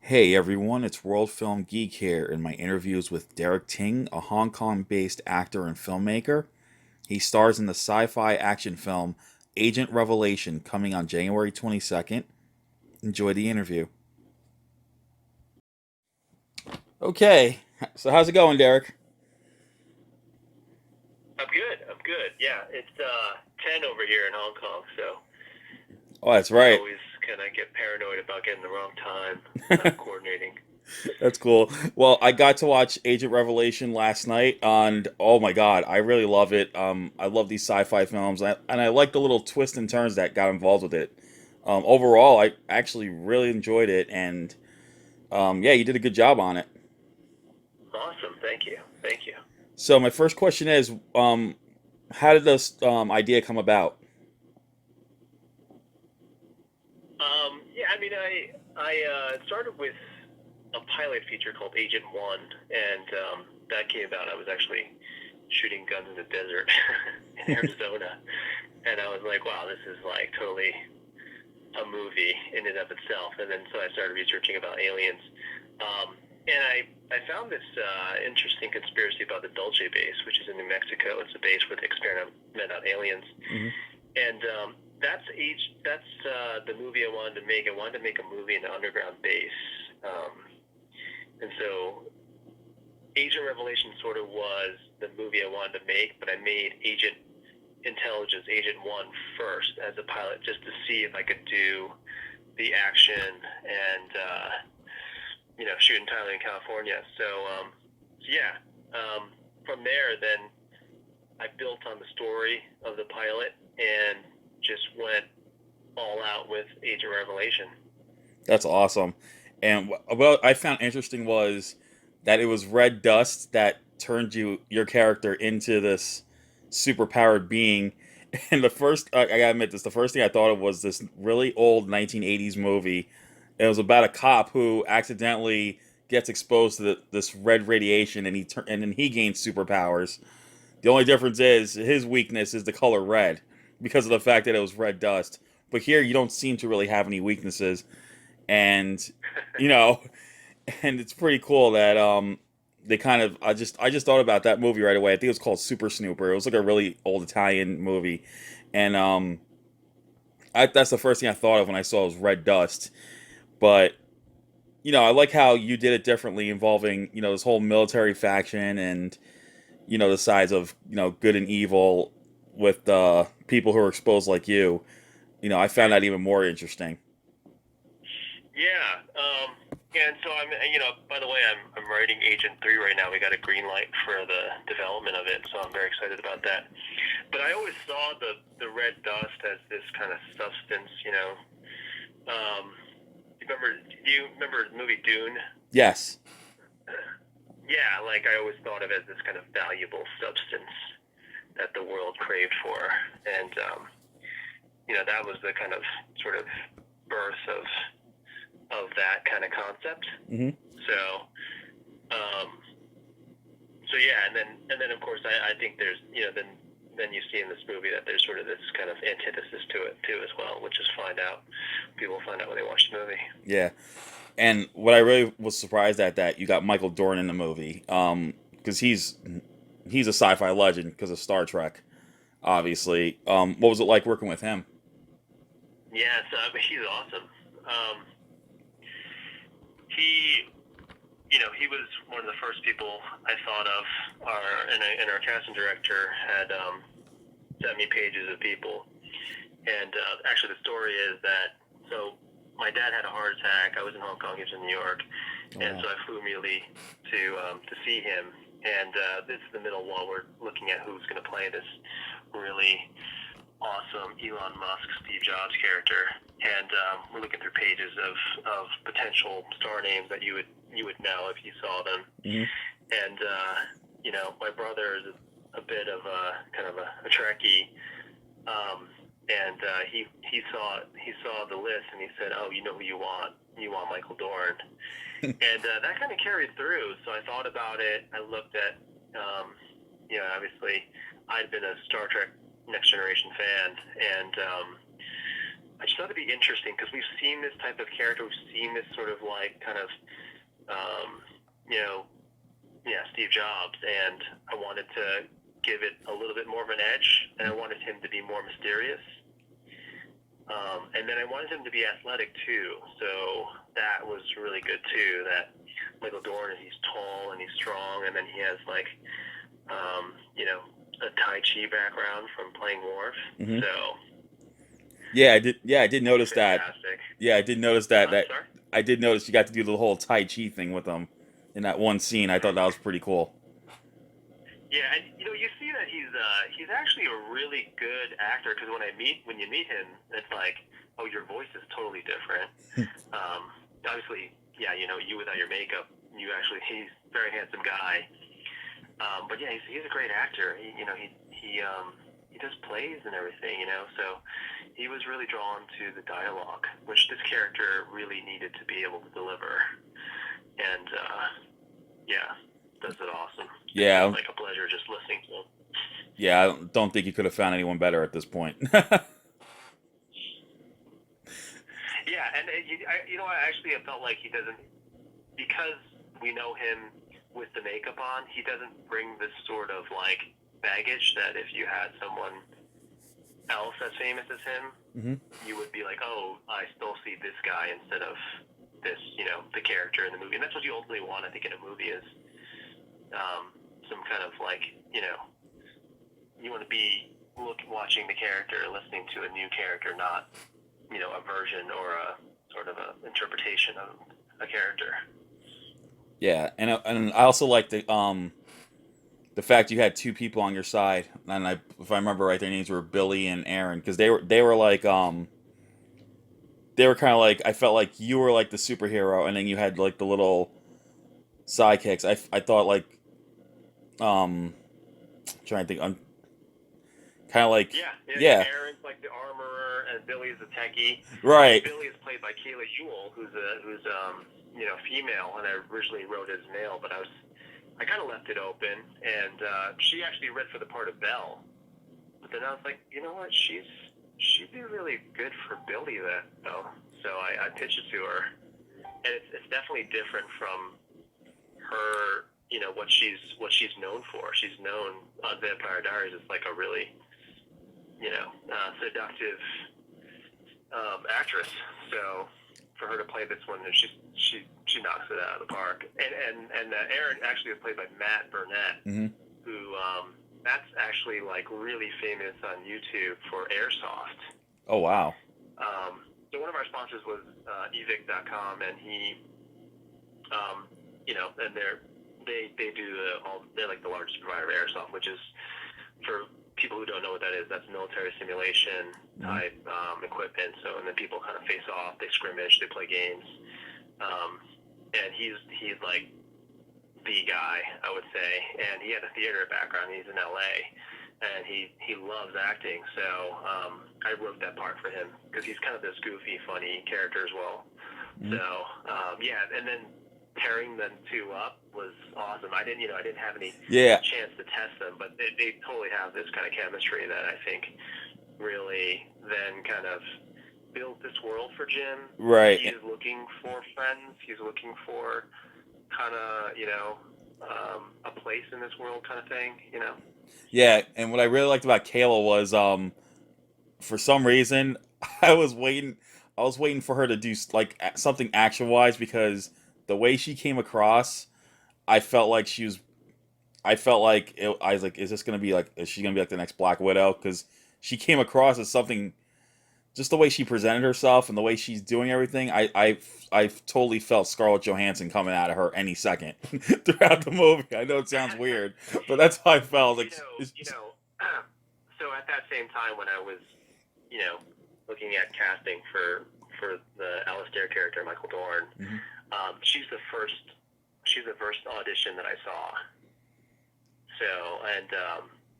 Hey everyone, it's World Film Geek here in my interviews with Derek Ting, a Hong Kong based actor and filmmaker. He stars in the sci fi action film Agent Revelation coming on January 22nd. Enjoy the interview. Okay, so how's it going, Derek? I'm good. I'm good. Yeah, it's 10 over here in Hong Kong, so Oh, that's I right. always kind of get paranoid about getting the wrong time coordinating. That's cool. Well, I got to watch Agent Revelation last night, and oh my god, I really love it. I love these sci-fi films, and I like the little twists and turns that got involved with it. Overall, I actually really enjoyed it, and yeah, you did a good job on it. Awesome. Thank you. Thank you. So my first question is, how did this idea come about? Yeah, I mean, I started with a pilot feature called Agent One, and that came about. I was actually shooting guns in the desert in Arizona, and I was like, wow, this is like totally a movie in and of itself. And then so I started researching about aliens. And I found this interesting conspiracy about the Dulce base, which is in New Mexico. It's a base where they experiment on aliens. Hmm. And that's the movie I wanted to make. I wanted to make a movie in an underground base. And so Agent Revelation sort of was the movie I wanted to make, but I made Agent Intelligence, Agent One, first as a pilot, just to see if I could do the action and shoot entirely in California. So yeah, from there, then I built on the story of the pilot and just went all out with Agent Revelation. That's awesome. And what I found interesting was that it was red dust that turned your character into this super powered being. And the first, I gotta admit this, the first thing I thought of was this really old 1980s movie. It was about a cop who accidentally gets exposed to this red radiation, and and then he gains superpowers. The only difference is his weakness is the color red because of the fact that it was red dust. But here, you don't seem to really have any weaknesses, and you know, and it's pretty cool that they kind of I just thought about that movie right away. I think it was called Super Snooper. It was like a really old Italian movie, and that's the first thing I thought of when I saw it was red dust. But I like how you did it differently, involving this whole military faction and the sides of good and evil with people who are exposed like you. I found that even more interesting. Yeah. And so by the way, I'm writing Agent 3 right now. We got a green light for the development of it, so I'm very excited about that. But I always saw the red dust as this kind of substance. Do you remember the movie Dune? Yes. Yeah, like I always thought of it as this kind of valuable substance that the world craved for. And that was the kind of sort of birth of that kind of concept. Hmm. So um, so yeah, and then of course I think there's then you see in this movie that there's sort of this kind of antithesis to it too as well, which is people find out when they watch the movie. Yeah. And what I really was surprised at, that you got Michael Dorn in the movie, because he's a sci-fi legend because of Star Trek, obviously. What was it like working with him? Yeah, so I mean, he's awesome. He he was one of the first people I thought of. Our casting director had sent me pages of people, and actually the story is that so my dad had a heart attack. I was in Hong Kong, he was in New York, Oh and wow. so I flew immediately to see him. And this is the middle while we're looking at who's going to play this really awesome Elon Musk, Steve Jobs character, and we're looking through pages of potential star names that you would know if you saw them. Hmm. And my brother is a bit of a kind of a Trekkie, and he saw the list and he said, "Oh, you know who you want? You want Michael Dorn." And that kind of carried through. So I thought about it. I looked at, obviously, I'd been a Star Trek Next Generation fan, and I just thought it'd be interesting because we've seen this type of character, we've seen this sort of like kind of, you know, yeah, Steve Jobs, and I wanted to give it a little bit more of an edge, and I wanted him to be more mysterious. And then I wanted him to be athletic too, so that was really good too. That Michael Dorn, he's tall and he's strong, and then he has like, you know, a Tai Chi background from playing Worf. Mm-hmm. So Yeah, I did. Yeah, I did notice that. fantastic. Yeah, I did notice that. I'm That sorry. I did notice you got to do the whole Tai Chi thing with them in that one scene. I thought that was pretty cool. Yeah, and you know, you see that he's actually a really good actor because when you meet him, it's like, oh, your voice is totally different. Obviously, yeah, you know, you without your makeup, he's a very handsome guy. But yeah, he's a great actor. He does plays and everything, you know. So he was really drawn to the dialogue, which this character really needed to be able to deliver. And yeah, does it awesome. Yeah, It's like a pleasure just listening to him. yeah. I don't think you could have found anyone better at this point. Yeah, and you know, I felt like he doesn't, because we know him with the makeup on, he doesn't bring this sort of like baggage that if you had someone else as famous as him, Mm-hmm. you would be like, oh, I still see this guy instead of this, you know, the character in the movie. And that's what you ultimately want, I think, in a movie is some kind of like, you know, you want to be watching the character, listening to a new character, not, you know, a version or a sort of a interpretation of a character. Yeah, and I also like the fact you had two people on your side, and if I remember right, their names were Billy and Aaron, because they were like they were kind of like, I felt like you were like the superhero, and then you had like the little sidekicks. I thought like trying to think, I'm kind of like yeah, Aaron's like the armorer, and Billy's the techie. right, Billy is played by Kayla Ewell, who's you know, female, and I originally wrote as male, but I kind of left it open, and she actually read for the part of Belle. But then I was like, you know what, she'd be really good for Billy though. So I pitched it to her, and it's definitely different from her. You know what she's known for. She's known on Vampire Diaries as like a really, you know, seductive actress. So for her to play this one, and she knocks it out of the park. And Aaron actually is played by Matt Burnett, mm-hmm. who Matt's actually like really famous on YouTube for airsoft. Oh wow. So one of our sponsors was evic.com, and he, you know, and they do they're like the largest provider of airsoft, which is, for people who don't know what that is, that's military simulation type equipment. So, and then people kind of face off, they scrimmage, they play games, and he's like the guy, I would say. And he had a theater background. He's in LA, and he loves acting. So I wrote that part for him because he's kind of this goofy, funny character as well. So yeah, and then pairing them two up was awesome. I didn't have any chance to test them, but they totally have this kind of chemistry that I think really then kind of built this world for Jim. Right. He's looking for friends. He's looking for kind of, you know, a place in this world kind of thing, you know? Yeah, and what I really liked about Kayla was, for some reason, I was waiting for her to do like something action wise, because the way she came across, I felt like I was like, is she gonna be like the next Black Widow? Because she came across as something, just the way she presented herself and the way she's doing everything. I totally felt Scarlett Johansson coming out of her any second throughout the movie. I know it sounds weird, but that's how I felt. Like, so at that same time when I was, you know, looking at casting for the Alistair character, Michael Dorn, she's the first audition that I saw. So, and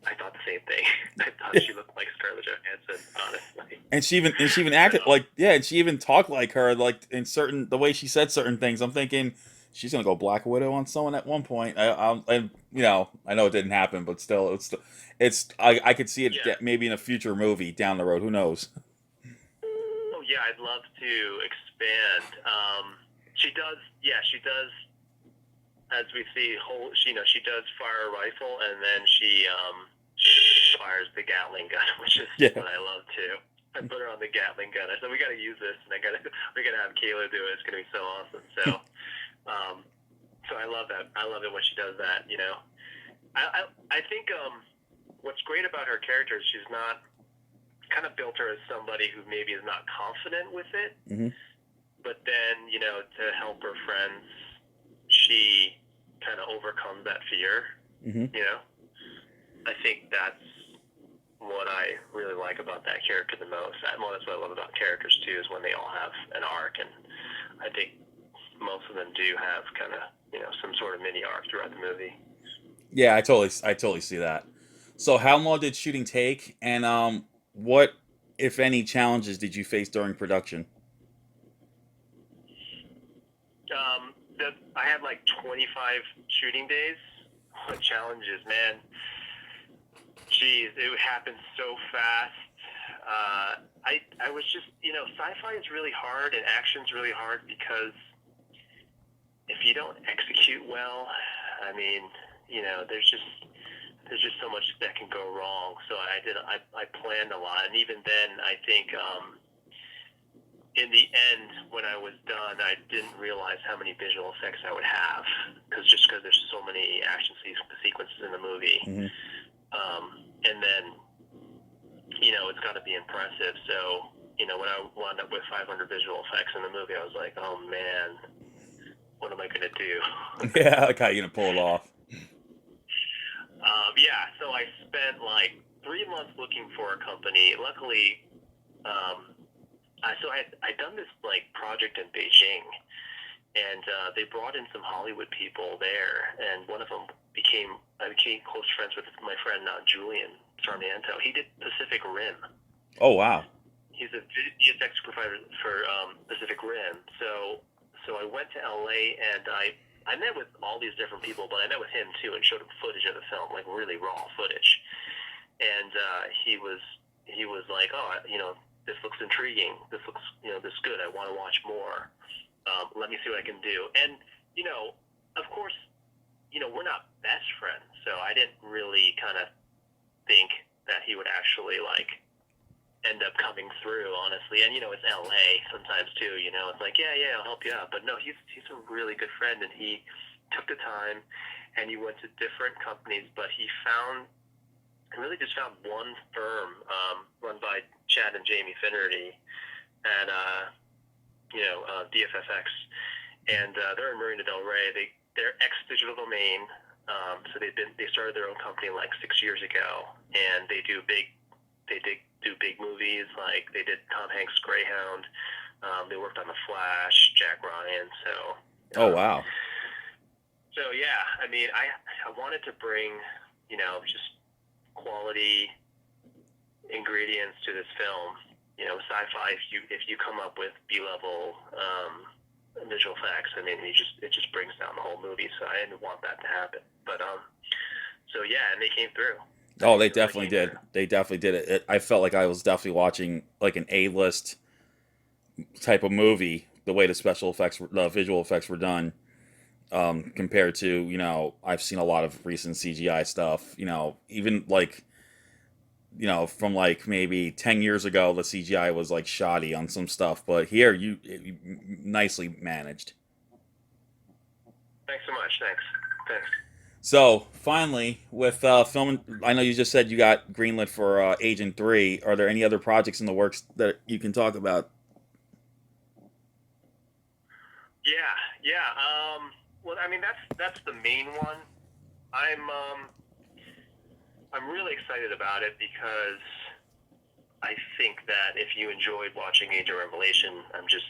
I thought the same thing. I thought she looked like Scarlett Johansson, honestly. And she even acted like, yeah, and she even talked like her, like in the way she said certain things. I'm thinking she's gonna go Black Widow on someone at one point. I you know, I know it didn't happen, but still, I could see it maybe in a future movie down the road. Who knows? Oh yeah, I'd love to expand. She does, yeah, she does. As we see, she does fire a rifle, and then she fires the Gatling gun, which is Yeah. what I love too. I put her on the Gatling gun. I said we got to use this, and we got to have Kayla do it. It's gonna be so awesome. So, so I love that. I love it when she does that. You know, I think what's great about her character is she's not kind of built her as somebody who maybe is not confident with it, Mm-hmm. but then to help her friends, she kind of overcomes that fear. Mm-hmm. I think that's what I really like about that character the most. That's what I love about characters too, is when they all have an arc, and I think most of them do have kind of some sort of mini arc throughout the movie. Yeah, I totally see that. So, how long did shooting take, and what, if any, challenges did you face during production? I had like 25 shooting days. What challenges, man? Geez, it happened so fast. I was just, sci-fi is really hard and action's really hard because if you don't execute well, I mean, there's just so much that can go wrong. So I planned a lot, and even then, I think in the end, when I was done, I didn't realize how many visual effects I would have because there's so many action sequences in the movie. Mm-hmm. And then, it's got to be impressive. So, when I wound up with 500 visual effects in the movie, I was like, oh man, what am I going to do? Yeah, like how you gonna pull it off? Yeah, so I spent like 3 months looking for a company. Luckily, I'd done this like project in Beijing, and they brought in some Hollywood people there, and one of them I became close friends with my friend Julian Sarmiento. He did Pacific Rim. Oh wow. He's a VFX provider for Pacific Rim. So I went to LA, and I met with all these different people, but I met with him too and showed him footage of the film, like really raw footage. And he was like, oh, this looks intriguing. This looks, this good. I want to watch more. Let me see what I can do. And, of course, we're not best friends, so I didn't really kind of think that he would actually like end up coming through, honestly. And it's LA sometimes too. It's like, yeah, I'll help you out. But no, he's a really good friend, and he took the time, and he went to different companies, but he really just found one firm run by Chad and Jamie Finnerty at DFFX, and they're in Marina Del Rey. They're ex Digital Domain, so they started their own company like 6 years ago, and they do big movies, like they did Tom Hanks' Greyhound. They worked on The Flash, Jack Ryan. So. Oh wow. So yeah, I mean, I wanted to bring just quality ingredients to this film. Sci-fi. If you come up with B-level visual effects, I mean, it just brings down the whole movie. So I didn't want that to happen. But so yeah, and they came through. Oh, they definitely did. They definitely did it. I felt like I was definitely watching like an A-list type of movie. The way the visual effects were done, compared to I've seen a lot of recent CGI stuff. Even like from like maybe 10 years ago, the CGI was like shoddy on some stuff, but here you nicely managed. Thanks so much. Thanks. So finally, with film, I know you just said you got greenlit for Agent 3. Are there any other projects in the works that you can talk about? Yeah. Well, I mean, that's the main one. I'm really excited about it because I think that if you enjoyed watching Age of Revelation, I'm just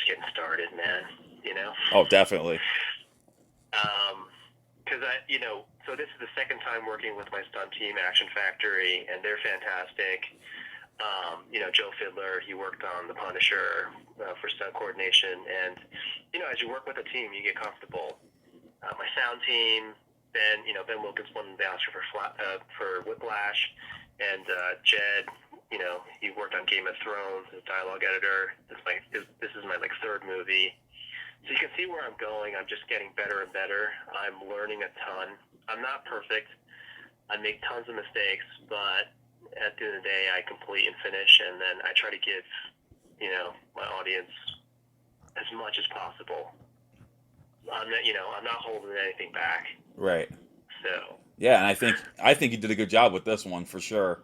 getting started, man. Oh, definitely. Because so this is the second time working with my stunt team, Action Factory, and they're fantastic. Joe Fiddler, he worked on The Punisher for stunt coordination, and as you work with a team, you get comfortable. My sound team, Ben Wilkins won the Oscar for Whiplash, and Jed he worked on Game of Thrones as dialogue editor. This is my like third movie. So you can see where I'm going. I'm just getting better and better. I'm learning a ton. I'm not perfect. I make tons of mistakes, but at the end of the day, I complete and finish, and then I try to give, my audience as much as possible. I'm not holding anything back. Right. So Yeah, and I think you did a good job with this one for sure.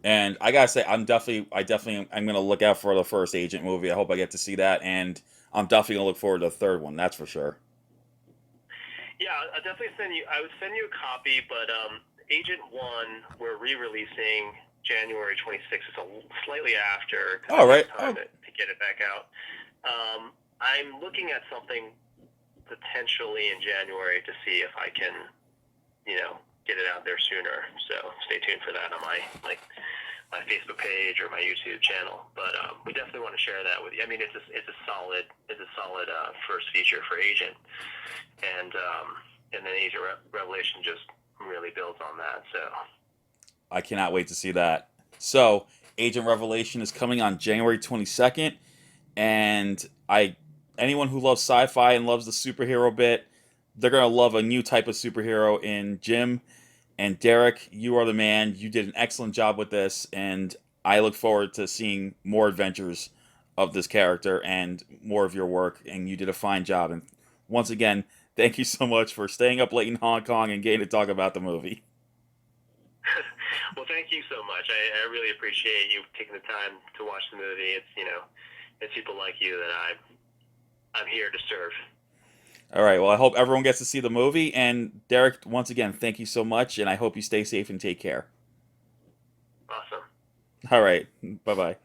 And I gotta say, I'm gonna look out for the first Agent movie. I hope I get to see that, and I'm definitely gonna look forward to the third one. That's for sure. yeah, I'll definitely send you. I would send you a copy, but Agent One we're re-releasing January 26th. It's slightly after because All I right. need time to get it back out. I'm looking at something potentially in January to see if I can, get it out there sooner. So stay tuned for that on my Facebook page or my YouTube channel. But we definitely want to share that with you. I mean, it's a solid first feature for Agent, and then Agent Revelation just really builds on that. So I cannot wait to see that. So, Agent Revelation is coming on January 22nd, and anyone who loves sci-fi and loves the superhero bit, they're gonna love a new type of superhero in Jim. And Derek, you are the man. You did an excellent job with this, and I look forward to seeing more adventures of this character and more of your work. And you did a fine job. And once again, thank you so much for staying up late in Hong Kong and getting to talk about the movie. well, thank you so much. I really appreciate you taking the time to watch the movie. It's people like you that I'm here to serve. All right. Well, I hope everyone gets to see the movie. And Derek, once again, thank you so much. And I hope you stay safe and take care. Awesome. All right. Bye bye.